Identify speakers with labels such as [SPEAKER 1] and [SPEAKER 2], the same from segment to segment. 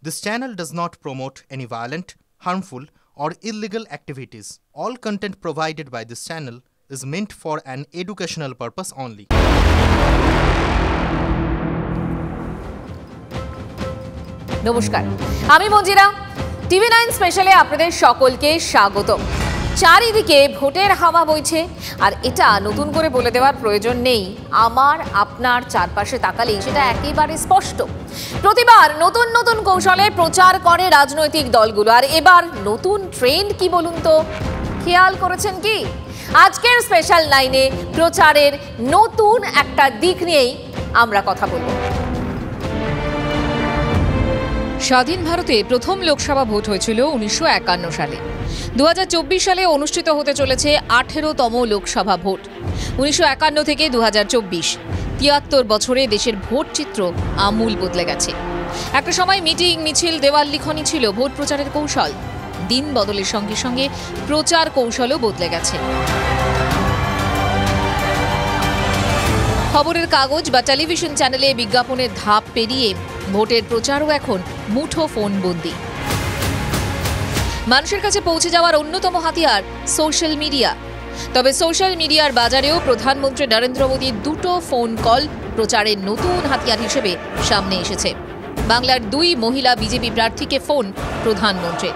[SPEAKER 1] This channel does not promote any violent, harmful, or illegal activities. All content provided by this channel is meant for an educational purpose only.
[SPEAKER 2] নমস্কার, আমি মঞ্জিরা। টিভি9 স্পেশালে আপনাদের সকলকে স্বাগত। চারিদিকে ভোটের হাওয়া বইছে, আর এটা নতুন করে বলে দেওয়ার প্রয়োজন নেই। আমার আপনার চারপাশে তাকালেই সেটা একেবারে স্পষ্ট। প্রতিবার নতুন নতুন কৌশলে প্রচার করে রাজনৈতিক দলগুলো, আর এবার নতুন ট্রেন্ড কি বলুন তো? খেয়াল করেছেন কি? আজকের স্পেশাল লাইনে প্রচারের নতুন একটা দিক নিয়েই আমরা কথা বলবো। স্বাধীন ভারতে প্রথম লোকসভা ভোট হয়েছিল 1951 সালে। 2024 সালে অনুষ্ঠিত হতে চলেছে 18তম লোকসভা ভোট। 1951 থেকে 2024, 73 বছরে দেশের ভোট চিত্র আমূল বদলে গেছে। একটা সময় মিটিং, মিছিল, দেওয়াল লিখনই ছিল ভোট প্রচারের কৌশল। দিন বদলের সঙ্গে সঙ্গে প্রচার কৌশলও বদলে গেছে। খবরের কাগজ বা টেলিভিশন চ্যানেলে বিজ্ঞাপনের ধাপ পেরিয়ে ভোটের প্রচারও এখন মুঠো ফোন বন্দি। মানুষের কাছে পৌঁছে যাওয়ার অন্যতম হাতিয়ার সোশ্যাল মিডিয়া। তবে সোশ্যাল মিডিয়ার বাজারেও প্রধানমন্ত্রী নরেন্দ্র মোদীর দুটো ফোন কল প্রচারের নতুন হাতিয়ার হিসেবে সামনে এসেছে। বাংলার 2 মহিলা বিজেপি প্রার্থীকে ফোন প্রধানমন্ত্রী।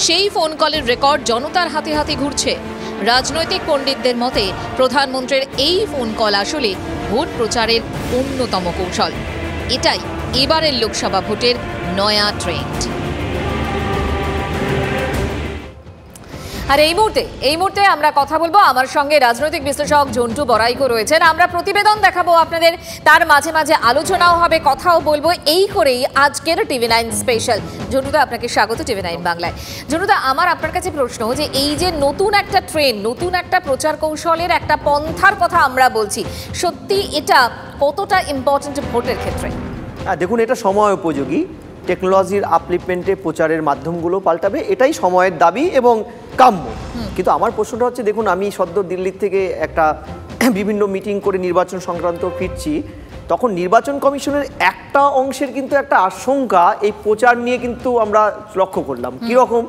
[SPEAKER 2] সেই ফোন কলের রেকর্ড জনতার হাতে হাতে ঘুরছে। রাজনৈতিক পণ্ডিতদের মতে প্রধানমন্ত্রীর এই ফোন কল আসলে ভোট প্রচারের অন্যতম কৌশল। এটাই এবারের লোকসভা ভোটের নয়া ট্রেন্ড। আর এই মুহূর্তে আমরা কথা বলবো। আমার সঙ্গে রাজনৈতিক বিশ্লেষক ঝন্টু বড়াইকো রয়েছেন। আমরা প্রতিবেদন দেখাবো আপনাদের, তার মাঝে মাঝে আলোচনাও হবে, কথাও বলবো। এই করেই আজকের টিভি9 স্পেশাল। ঝন্টুদা, আপনাকে স্বাগত টিভি9 বাংলায়। ঝন্টুদা, আমার আপনার কাছে প্রশ্ন যে এই যে নতুন একটা ট্রেন্ড, নতুন একটা প্রচার কৌশলের একটা পন্থার কথা আমরা বলছি, সত্যি এটা কতটা ইম্পর্টেন্ট ভোটের ক্ষেত্রে?
[SPEAKER 3] দেখুন, এটা সময় উপযোগী। টেকনোলজির আপলিপমেন্টে প্রচারের মাধ্যমগুলো পাল্টাবে, এটাই সময়ের দাবি এবং কাম্য। কিন্তু আমার প্রশ্নটা হচ্ছে, দেখুন, আমি সদ্য দিল্লির থেকে একটা বিভিন্ন মিটিং করে নির্বাচন সংক্রান্ত ফিরছি, তখন নির্বাচন কমিশনের একটা অংশের কিন্তু একটা আশঙ্কা এই প্রচার নিয়ে কিন্তু আমরা লক্ষ্য করলাম। কীরকম?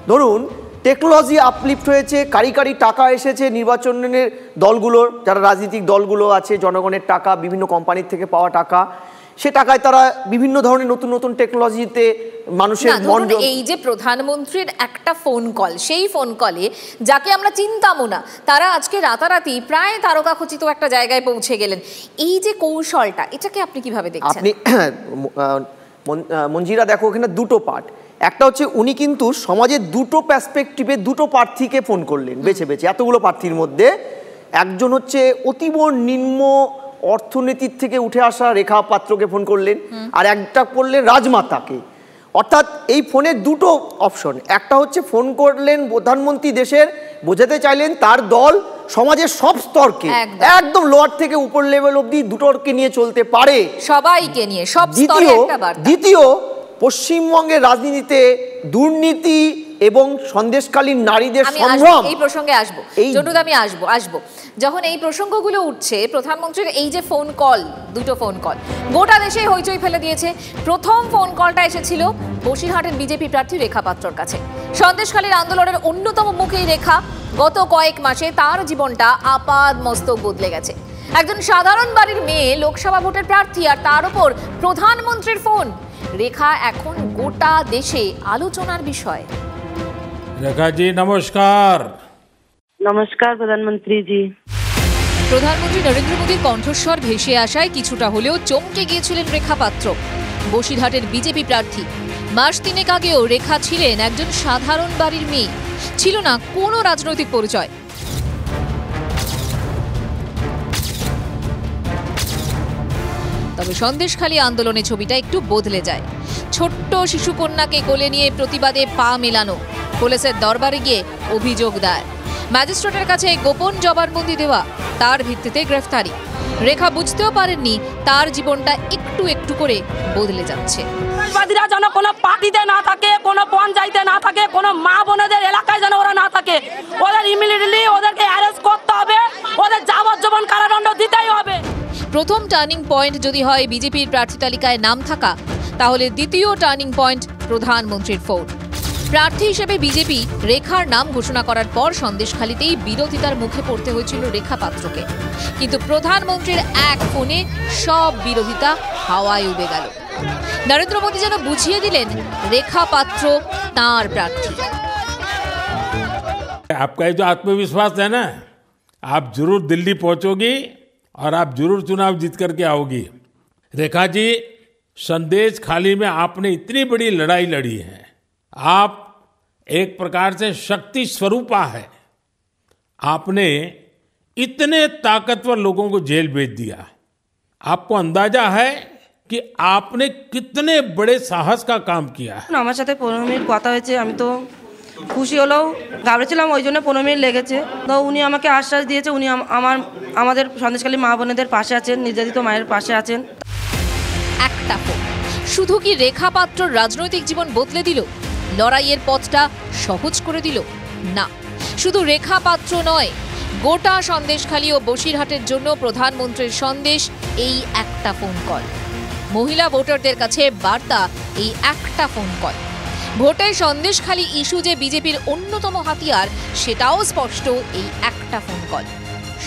[SPEAKER 3] ধরুন, টেকনোলজি আপলিফ্ট হয়েছে, কারি টাকা এসেছে নির্বাচনের দলগুলোর, যারা রাজনৈতিক দলগুলো আছে, জনগণের টাকা, বিভিন্ন কোম্পানির থেকে পাওয়া টাকা, সে টাকায় তারা বিভিন্ন ধরনের নতুন নতুন টেকনোলজিতে মানুষের মন।
[SPEAKER 2] এই যে প্রধানমন্ত্রীর একটা ফোন কল, সেই ফোন কলে যাকে আমরা চিনতামও না, তারা আজকে রাতারাতি প্রায় তারকাখচিত একটা জায়গায় পৌঁছে গেলেন। এই যে কৌশলটা, এটাকে আপনি কিভাবে দেখছেন?
[SPEAKER 3] আপনি মঞ্জিরা, দেখো, এখানে দুটো পার্ট। একটা হচ্ছে উনি কিন্তু সমাজের দুটো পার্সপেক্টিভে দুটো প্রার্থীকে ফোন করলেন বেছে বেছে। এতগুলো প্রার্থীর মধ্যে একজন হচ্ছে অতীব নিম্ন অর্থনীতির থেকে উঠে আসা রেখা পাত্রকে ফোন করলেন, আর একটা করলেন রাজমাতাকে। অর্থাৎ এই ফোনের দুটো অপশন। একটা হচ্ছে ফোন করলেন প্রধানমন্ত্রী, দেশের বোঝাতে চাইলেন তার দল সমাজের সব স্তরকে, একদম লোয়ার থেকে উপর লেভেল অবধি দুটোকে নিয়ে চলতে পারে, সবাইকে নিয়ে, সব স্তরে একটা বার্তা। দ্বিতীয়, পশ্চিমবঙ্গের রাজনীতিতে দুর্নীতি এবং সন্দেশকালীন নারীদের সংগ্রাম।
[SPEAKER 2] এই প্রসঙ্গে আসবো, আমি আসবো। যখন এই প্রসঙ্গগুলো উঠছে, প্রধানমন্ত্রীর এই যে ফোন কল, দুটো ফোন কল গোটা দেশে হইচই ফেলে দিয়েছে। প্রথম ফোন কলটা এসেছিল বসিরহাটের বিজেপি প্রার্থী রেখা পাত্রর কাছে। সন্দেশকালীন আন্দোলনের অন্যতম মুখী রেখা। গত কয়েক মাসে তার জীবনটা আপাদ মস্তক বদলে গেছে। একজন সাধারণ বাড়ির মেয়ে, লোকসভা ভোটের প্রার্থী, আর তার উপর প্রধানমন্ত্রীর ফোন। রেখা এখন গোটা দেশে আলোচনার বিষয়।
[SPEAKER 4] রেখা জি, নমস্কার।
[SPEAKER 5] নমস্কার প্রধানমন্ত্রী জি।
[SPEAKER 2] প্রধানমন্ত্রী নরেন্দ্র মোদীর কণ্ঠস্বর ভেসে আসায় কিছুটা হলেও চমকে গিয়েছিলেন রেখা পাত্র, বসিরহাটের বিজেপি প্রার্থী। মাস 3 আগেও রেখা ছিলেন একজন সাধারণ বাড়ির মেয়ে, ছিল না কোনো রাজনৈতিক পরিচয়। তবে সন্দেশখালী আন্দোলনে ছবিটা একটু বদলে যায়। ছোট্ট শিশুকন্যাকে কোলে নিয়ে প্রতিবাদে পা মেলানো, পুলিশের দরবারে গিয়ে অভিযোগ দায়ের, ম্যাজিস্ট্রেটের কাছে গোপন জবানবন্দি দেওয়া, তার ভিত্তিতে গ্রেফতারি। রেখা বুঝতেও পারেননি তার জীবনটা একটু একটু করে বদলে যাচ্ছে।
[SPEAKER 6] যেন কোনো পার্টিতে না থাকে, কোনো পঞ্চায়েতে না থাকে, কোনো মা বোনেদের এলাকায় যেন ওরা না থাকে, ওদের ইমিডিয়েটলি ওদেরকে অ্যারেস্ট করতে হবে, ওদের যাবজ্জীবন কারাদণ্ড দিতেই হবে।
[SPEAKER 2] প্রথম টার্নিং পয়েন্ট যদি হয় বিজেপির প্রার্থী তালিকায় নাম থাকা, তাহলে দ্বিতীয় টার্নিং পয়েন্ট প্রধানমন্ত্রীর ফোন। প্রার্থী হিসেবে বিজেপি রেখার নাম ঘোষণা করার পর সন্দেশখালিতেই বিরোধিতার মুখে পড়তে হয়েছিল রেখা পাত্রকে, কিন্তু প্রধানমন্ত্রীর এক ফোনে সব বিরোধিতা হাওয়ায় উড়ে গেল। নরেন্দ্র মোদী যেন বুঝিয়ে দিলেন रेखा पात्र तार प्रार्थी।
[SPEAKER 4] आपका ये जो आत्मविश्वास है ना, आप जरूर दिल्ली पहुंचोगी और आप जरूर चुनाव जीत करके आओगी। रेखा जी, संदेश खाली में आपने इतनी बड़ी लड़ाई लड़ी है, आप एक प्रकार से शक्ति स्वरूपा है। आपने इतने ताकतवर लोगों को जेल भेज दिया। आपको अंदाजा है कि आपने कितने बड़े साहस का काम किया है।
[SPEAKER 6] আমার সাথে 15 মিনিট কথা হয়েছে, আমি তো খুশি হলেও ঘাবড়েছিলাম, ওই জন্য 15 মিনিট লেগেছে। তো উনি আমাকে আশ্বাস দিয়েছে উনি আমাদের সন্দেশখালী মা বোনেদের পাশে আছেন, নির্যাতিত মায়ের পাশে আছেন।
[SPEAKER 2] একটা ফোন শুধু কি রেখা পাত্রর রাজনৈতিক জীবন বদলে দিল, লড়াইয়ের পথটা সহজ করে দিল? না, শুধু রেখা পাত্র নয়, গোটা সন্দেশখালী ও বসিরহাটের জন্য প্রধানমন্ত্রীর সন্দেশ এই একটা ফোন কল। মহিলা ভোটারদের কাছে বার্তা এই একটা ফোন কল। ভোটে সন্দেশখালী ইস্যু যে বিজেপির অন্যতম হাতিয়ার, সেটাও স্পষ্ট এই একটা ফোন কল।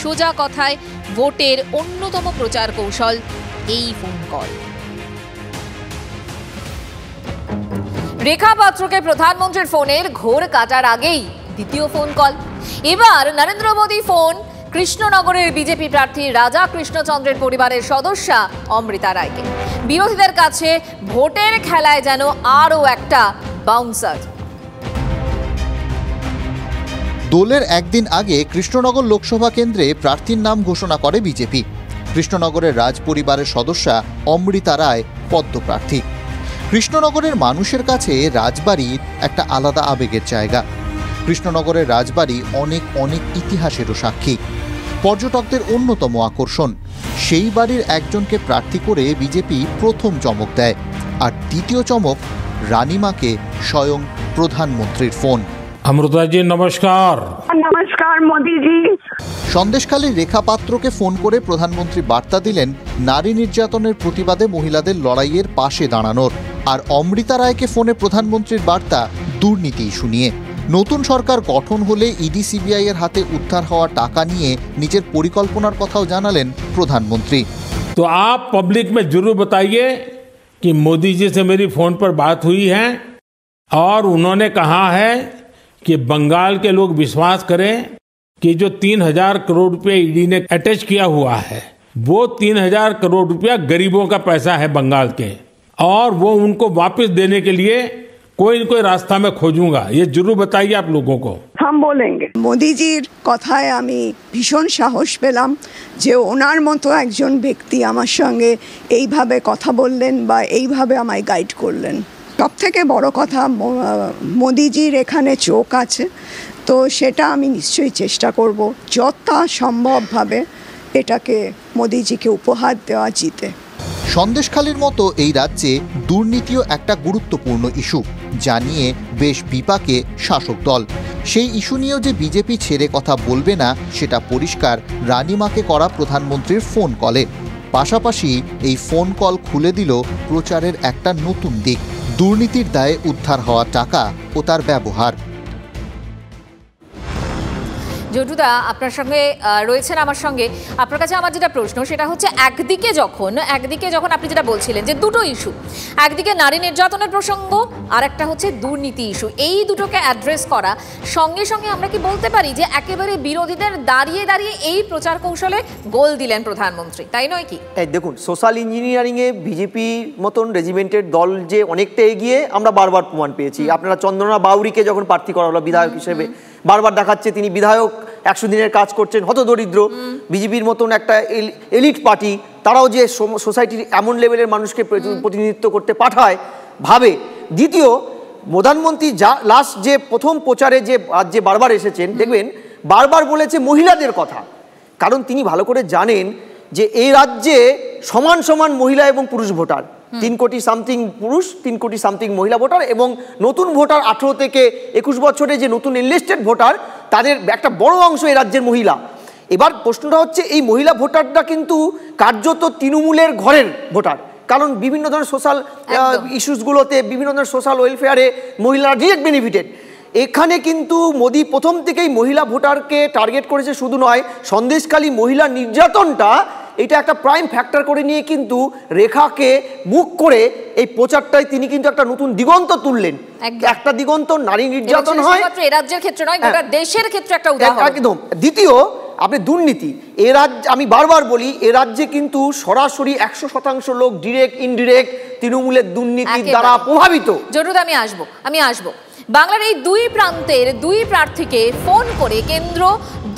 [SPEAKER 2] সোজা কথায় ভোটের অন্যতম প্রচার কৌশল এই ফোন কল। রেখা পাত্রকে প্রধানমন্ত্রীর ফোনের ঘোর কাটার আগেই দ্বিতীয় ফোন কল। এবার নরেন্দ্র মোদী ফোন কৃষ্ণনগরের বিজেপি প্রার্থী রাজা কৃষ্ণচন্দ্রের পরিবারের সদস্যা অমৃতা রায়কে। বিরোধীদের কাছে ভোটের খেলায় যেন আরও একটা বাউন্সার।
[SPEAKER 7] দোলের একদিন আগে কৃষ্ণনগর লোকসভা কেন্দ্রে প্রার্থীর নাম ঘোষণা করে বিজেপি। কৃষ্ণনগরের রাজ পরিবারের সদস্যা অমৃতা রায় পদ্মপ্রার্থী। কৃষ্ণনগরের মানুষের কাছে রাজবাড়ি একটা আলাদা আবেগের জায়গা। কৃষ্ণনগরের রাজবাড়ি অনেক অনেক ইতিহাসেরও সাক্ষী, পর্যটকদের অন্যতম আকর্ষণ। সেই বাড়ির একজনকে প্রার্থী করে বিজেপি প্রথম চমক দেয়, আর দ্বিতীয় চমক রানীমাকে স্বয়ং প্রধানমন্ত্রীর ফোন।
[SPEAKER 4] अमृता जी नमस्कार।
[SPEAKER 5] नमस्कार मोदी जी।
[SPEAKER 7] সন্দেশখালীর রেখা পাত্রকে ফোন করে প্রধানমন্ত্রী বার্তা দিলেন নারী নির্যাতনের প্রতিবাদে মহিলাদের লড়াইয়ের পাশে দাঁড়ানোর। আর অমৃতা রায়কে ফোনে প্রধানমন্ত্রীর বার্তা দুর্নীতি ইস্যু নিয়ে। নতুন সরকার গঠন হলে ইডি সিবিআই এর হাতে উদ্ধার হওয়া টাকা নিয়ে নিজের পরিকল্পনার কথাও জানালেন প্রধানমন্ত্রী।
[SPEAKER 4] तो आप पब्लिक में जरूर बताइए कि मोदी जी से मेरी फोन पर बात हुई है और उन्होंने कहा है कि बंगाल के लोग विश्वास करें कि जो 3000 करोड़ रुपए ईडी ने अटैच किया हुआ है, वो 3000 करोड़ रुपया गरीबों का पैसा है बंगाल के, और वो उनको वापस देने के लिए कोई न कोई रास्ता में खोजूंगा। ये जरूर बताइए आप लोगों को।
[SPEAKER 5] हम बोलेंगे।
[SPEAKER 8] মোদিজির কথায় আমি ভীষণ সাহস পেলাম যে ওনার মতো একজন ব্যক্তি আমার সঙ্গে এইভাবে কথা বললেন বা এইভাবে আমায় গাইড করলেন। সব থেকে বড় কথা, মোদিজির এখানে চোখ আছে, তো সেটা আমি নিশ্চয়ই চেষ্টা করব যতটা সম্ভবভাবে এটাকে মোদিজিকে উপহার দেওয়া জিতে।
[SPEAKER 7] সন্দেশখালীর মতো এই রাজ্যে দুর্নীতিও একটা গুরুত্বপূর্ণ ইস্যু, যা নিয়ে বেশ বিপাকে শাসক দল। সেই ইস্যু নিয়েও যে বিজেপি ছেড়ে কথা বলবে না, সেটা পরিষ্কার রানীমাকে করা প্রধানমন্ত্রীর ফোন কলে। পাশাপাশি এই ফোন কল খুলে দিল প্রচারের একটা নতুন দিক, দুর্নীতির দায়ে উদ্ধার হওয়া টাকা ও তার ব্যবহার।
[SPEAKER 2] জটুদা আপনার সঙ্গে রয়েছেন, আমার সঙ্গে আপনার কাছে আমার যেটা প্রশ্ন সেটা হচ্ছে, একদিকে যখন আপনি যেটা বলছিলেন যে দুটো ইস্যু, একদিকে নারী নির্যাতনের প্রসঙ্গ আর একটা হচ্ছে দুর্নীতি ইস্যু, এই দুটোকে অ্যাড্রেস করা, সঙ্গে সঙ্গে আমরা কি বলতে পারি যে একেবারে বিরোধীদের দাঁড়িয়ে দাঁড়িয়ে এই প্রচার কৌশলে গোল দিলেন প্রধানমন্ত্রী, তাই নয় কি?
[SPEAKER 3] দেখুন, সোশ্যাল ইঞ্জিনিয়ারিংয়ে বিজেপি মতন রেজিমেন্টের দল যে অনেকটা এগিয়ে আমরা বারবার প্রমাণ পেয়েছি। আপনারা চন্দ্রনা বাউরিকে যখন প্রার্থী করা হলো বিধায়ক হিসেবে, বারবার দেখাচ্ছে তিনি বিধায়ক 100 দিনের কাজ করছেন। হতদরিদ্র বিজেপির মতন একটা এলিট পার্টি, তারাও যে সোসাইটির এমন লেভেলের মানুষকে প্রতিনিধিত্ব করতে পাঠায় ভাবে। দ্বিতীয়, প্রধানমন্ত্রী যা লাস্ট যে প্রথম প্রচারে যে বারবার এসেছেন, দেখবেন বারবার বলেছে মহিলাদের কথা, কারণ তিনি ভালো করে জানেন যে এই রাজ্যে সমান সমান মহিলা এবং পুরুষ ভোটার, 3 কোটি সামথিং পুরুষ, 3 কোটি সামথিং মহিলা ভোটার, এবং নতুন ভোটার 18 থেকে 21 বছরে যে নতুন এনলিস্টেড ভোটার, তাদের একটা বড় অংশ এই রাজ্যের মহিলা। এবার প্রশ্নটা হচ্ছে এই মহিলা ভোটারটা কিন্তু কার্যত তৃণমূলের ঘরের ভোটার, কারণ বিভিন্ন ধরনের সোশ্যাল ইস্যুসগুলোতে, বিভিন্ন ধরনের সোশ্যাল ওয়েলফেয়ারে মহিলারা ডিরেক্ট বেনিফিটেড। এখানে কিন্তু মোদি প্রথম থেকেই মহিলা ভোটারকে টার্গেট করেছে, শুধু নয়, সন্দেশখালী মহিলা নির্যাতনটা এটা একটা প্রাইম ফ্যাক্টর করে নিয়ে কিন্তু রেখাকে মুখ করে এই প্রচারটায় তিনি কিন্তু একটা নতুন দিগন্ত তুললেন। একটা দিগন্ত নারী নির্যাতন হয়
[SPEAKER 2] এই রাজ্যের ক্ষেত্রে নয়, গোটা দেশের ক্ষেত্রে একটা উদাহরণ।
[SPEAKER 3] একদম। দ্বিতীয়, আপনি দুর্নীতি, এ রাজ্যে আমি বারবার বলি, এ রাজ্যে কিন্তু সরাসরি 100% লোক ডিরেক্ট ইনডিরেক্ট তৃণমূলের দুর্নীতির দ্বারা প্রভাবিত।
[SPEAKER 2] জরুর আমি আসবো বাংলার এই দুই প্রান্তের দুই প্রার্থীকে ফোন করে কেন্দ্র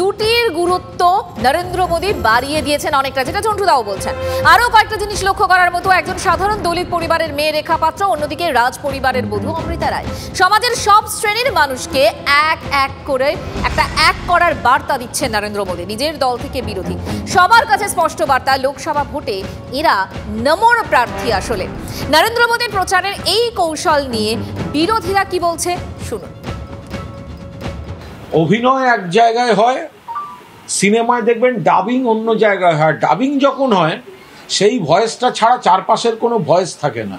[SPEAKER 2] দুটির গুরুত্ব নরেন্দ্র মোদী বাড়িয়ে দিয়েছেন অনেকটা, যেটা চন্টুদাও বলছেন। আরও কয়েকটা জিনিস লক্ষ্য করার মতো, একজন সাধারণ দলিত পরিবারের মেয়ে রেখা পাত্র, অন্যদিকে রাজ পরিবারের বধূ অমৃতা রায় সমাজের সব শ্রেণীর মানুষকে এক এক করে একটা এক করার বার্তা দিচ্ছেন নরেন্দ্র মোদী, নিজের দল থেকে বিরোধী সবার কাছে স্পষ্ট বার্তা, লোকসভা ভোটে এরা নমর প্রার্থী। আসলে নরেন্দ্র মোদীর প্রচারের এই কৌশল নিয়ে বিরোধীরা কি বলছে শুনুন।
[SPEAKER 9] অভিনয় এক জায়গায় হয়, সিনেমায় দেখবেন ডাবিং অন্য জায়গায় হয়। ডাবিং যখন হয় সেই ভয়েসটা ছাড়া চারপাশের কোনো ভয়েস থাকে না।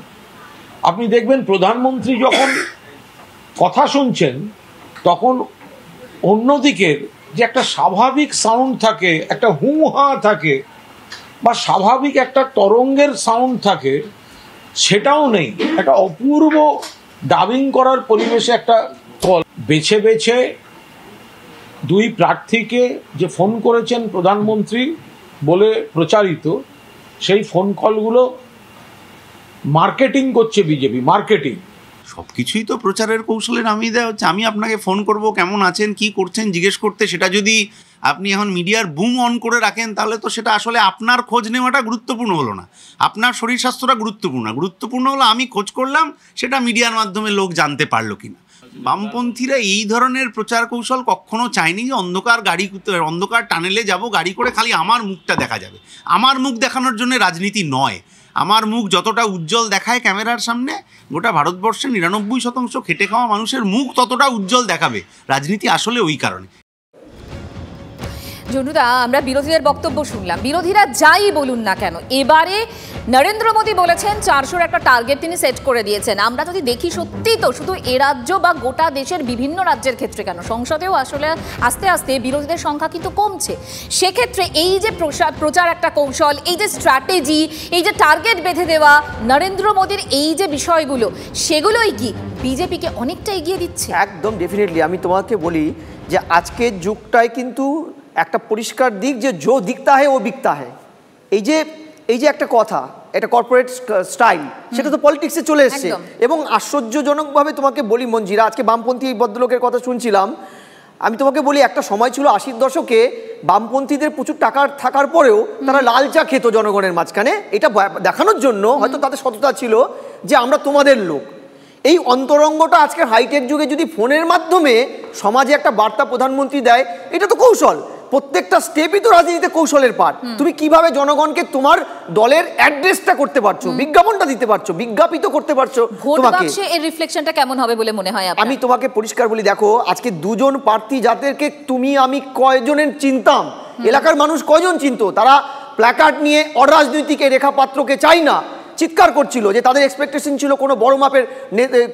[SPEAKER 9] আপনি দেখবেন প্রধানমন্ত্রী যখন কথা শুনছেন তখন অন্যদিকের যে একটা স্বাভাবিক সাউন্ড থাকে, একটা হু হা থাকে, বা স্বাভাবিক একটা তরঙ্গের সাউন্ড থাকে, সেটাও নেই। একটা অপূর্ব ডাবিং করার পরিবেশে একটা কল বেছে বেছে দুই প্রার্থীকে যে ফোন করেছেন প্রধানমন্ত্রী বলে প্রচারিত, সেই ফোন কলগুলো মার্কেটিং করছে বিজেপি। মার্কেটিং
[SPEAKER 10] সবকিছুই তো প্রচারের কৌশলে নামিয়ে দেওয়া হচ্ছে। আমি আপনাকে ফোন করব, কেমন আছেন, কি করছেন জিজ্ঞেস করতে, সেটা যদি আপনি এখন মিডিয়ার বুম অন করে রাখেন তাহলে তো সেটা আসলে আপনার খোঁজ নেওয়াটা গুরুত্বপূর্ণ হলো না, আপনার শরীর স্বাস্থ্যটা গুরুত্বপূর্ণ হলো আমি খোঁজ করলাম সেটা মিডিয়ার মাধ্যমে লোক জানতে পারলো কিনা। বামপন্থীরা এই ধরনের প্রচার কৌশল কখনো চায়নি যে অন্ধকার টানেলে যাব গাড়ি করে, খালি আমার মুখটা দেখা যাবে। আমার মুখ দেখানোর জন্য রাজনীতি নয়। আমার মুখ যতটা উজ্জ্বল দেখায় ক্যামেরার সামনে, গোটা ভারতবর্ষের 99% খেটে খাওয়া মানুষের মুখ ততটা উজ্জ্বল দেখাবে রাজনীতি, আসলে ওই কারণে।
[SPEAKER 2] জনুদা, আমরা বিরোধীদের বক্তব্য শুনলাম, বিরোধীরা যাই বলুন না কেন এবারে নরেন্দ্র মোদী বলেছেন 400-র একটা টার্গেট তিনি সেট করে দিয়েছেন। আমরা যদি দেখি সত্যি তো শুধু এ রাজ্য বা গোটা দেশের বিভিন্ন রাজ্যের ক্ষেত্রে কেন, সংসদেও আসলে আস্তে আস্তে বিরোধীদের সংখ্যা কিন্তু কমছে। সেক্ষেত্রে এই যে প্রচার একটা কৌশল, এই যে স্ট্র্যাটেজি, এই যে টার্গেট বেঁধে দেওয়া নরেন্দ্র মোদীর এই যে বিষয়গুলো, সেগুলোই কি বিজেপিকে অনেকটা এগিয়ে দিচ্ছে?
[SPEAKER 3] একদম ডেফিনেটলি। আমি তোমাকে বলি যে আজকের যুগটায় কিন্তু একটা পরিষ্কার দিক যে জো দিকতা হয় ও বিকতা হয়। এই যে একটা কথা, এটা কর্পোরেট স্টাইল, সেটা তো পলিটিক্সে চলে এসছে। এবং আশ্চর্যজনকভাবে তোমাকে বলি মঞ্জিরা, আজকে বামপন্থী এই ভদ্রলোকের কথা শুনছিলাম, আমি তোমাকে বলি একটা সময় ছিল 80-র দশকে বামপন্থীদের প্রচুর টাকা থাকার পরেও তারা লাল চা খেত জনগণের মাঝখানে, এটা দেখানোর জন্য হয়তো তাদের সততা ছিল যে আমরা তোমাদের লোক। এই অন্তরঙ্গটা আজকের হাইটেক যুগে যদি ফোনের মাধ্যমে সমাজে একটা বার্তা প্রধানমন্ত্রী দেয়, এটা তো কৌশল। প্রত্যেকটা স্টেপই তো রাজনীতিতে কৌশলের পার্ট। তুমি কিভাবে জনগণকে তোমার দলের অ্যাড্রেসটা করতে পারছো, বিজ্ঞাপনটা দিতে পারছো, বিজ্ঞাপিত করতে পারছো। তোমাকে
[SPEAKER 2] এর রিফ্লেকশনটা কেমন হবে বলে মনে হয়?
[SPEAKER 3] আমি তোমাকে পরিষ্কার বলি, দেখো আজকে দুজন প্রার্থী যাদেরকে তুমি আমি কয়জনের চিনতাম, এলাকার মানুষ কয়জন চিনতো, তারা প্ল্যাকার্ড নিয়ে অরাজনৈতিক রেখা পাত্রকে চাই না চিৎকার করছিল, যে তাদের এক্সপেকটেশন ছিল কোনো বড় মাপের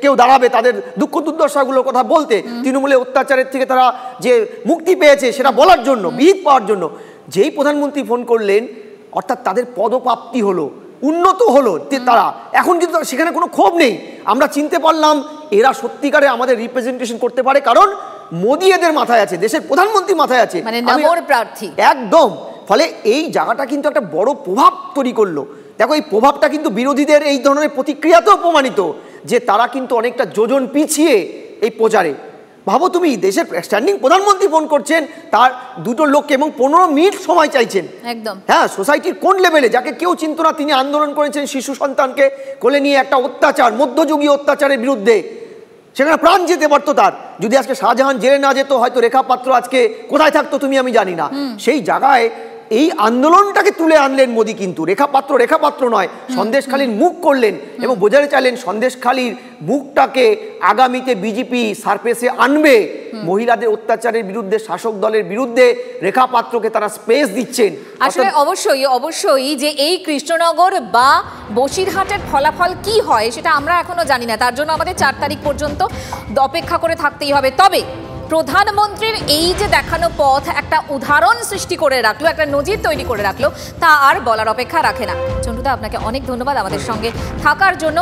[SPEAKER 3] কেউ দাঁড়াবে তাদের দুঃখ দুর্দশাগুলোর কথা বলতে, তৃণমূলের অত্যাচারের থেকে তারা যে মুক্তি পেয়েছে সেটা বলার জন্য, বিহিত পাওয়ার জন্য। যেই প্রধানমন্ত্রী ফোন করলেন, অর্থাৎ তাদের পদপ্রাপ্তি হলো, উন্নত হলো তারা। এখন কিন্তু সেখানে কোনো ক্ষোভ নেই। আমরা চিনতে পারলাম এরা সত্যিকারে আমাদের রিপ্রেজেন্টেশন করতে পারে, কারণ মোদী এদের মাথায় আছে, দেশের প্রধানমন্ত্রী মাথায় আছে,
[SPEAKER 2] মানে নমর প্রার্থী
[SPEAKER 3] একদম। ফলে এই জায়গাটা কিন্তু একটা বড় প্রভাব তৈরি করলো। দেখো এই প্রভাবটা কিন্তু বিরোধীদের এই ধরনের প্রতিক্রিয়াতেও প্রমাণিত যে তারা কিন্তু অনেকটা যোজন পিছিয়ে এই প্রচারে। ভাবো তুমি, দেশের স্ট্যান্ডিং প্রধানমন্ত্রী ফোন করছেন, তার দুটো লোককে, এবং 15 মিনিট সময় চাইছেন।
[SPEAKER 2] একদম
[SPEAKER 3] হ্যাঁ, সোসাইটির কোন লেভেলে, যাকে কেউ চিনত না, তিনি আন্দোলন করেছেন শিশু সন্তানকে কোলে নিয়ে একটা অত্যাচার, মধ্যযুগীয় অত্যাচারের বিরুদ্ধে। সেখানে প্রাণ যেতে পারতো তার। যদি আজকে শাহজাহান জেলে না যেত, হয়তো রেখা পাত্র আজকে কোথায় থাকতো তুমি আমি জানি না। সেই জায়গায় এই আন্দোলনটাকে তুলে আনলেন মোদি, কিন্তু রেখাপাত্র নয়, সন্দেশখালীর মুখ করলেন এবং বোঝাতে চাইলেন সন্দেশখালীর মুখটাকে আগামীতে বিজেপি সারফেসে আনবে। মহিলাদের অত্যাচারের বিরুদ্ধে, শাসক দলের বিরুদ্ধে রেখাপাত্রকে তারা স্পেস দিচ্ছেন।
[SPEAKER 2] আসলে অবশ্যই যে এই কৃষ্ণনগর বা বসিরহাটের ফলাফল কি হয় সেটা আমরা এখনো জানি না, তার জন্য আমাদের 4 তারিখ পর্যন্ত অপেক্ষা করে থাকতেই হবে। তবে প্রধানমন্ত্রীর এই যে দেখানো পথ একটা উদাহরণ সৃষ্টি করে রাখলো, একটা নজির তৈরি করে রাখলো, তা আর বলার অপেক্ষা রাখে না। চন্ডুদা, আপনাকে অনেক ধন্যবাদ আমাদের সঙ্গে থাকার জন্য।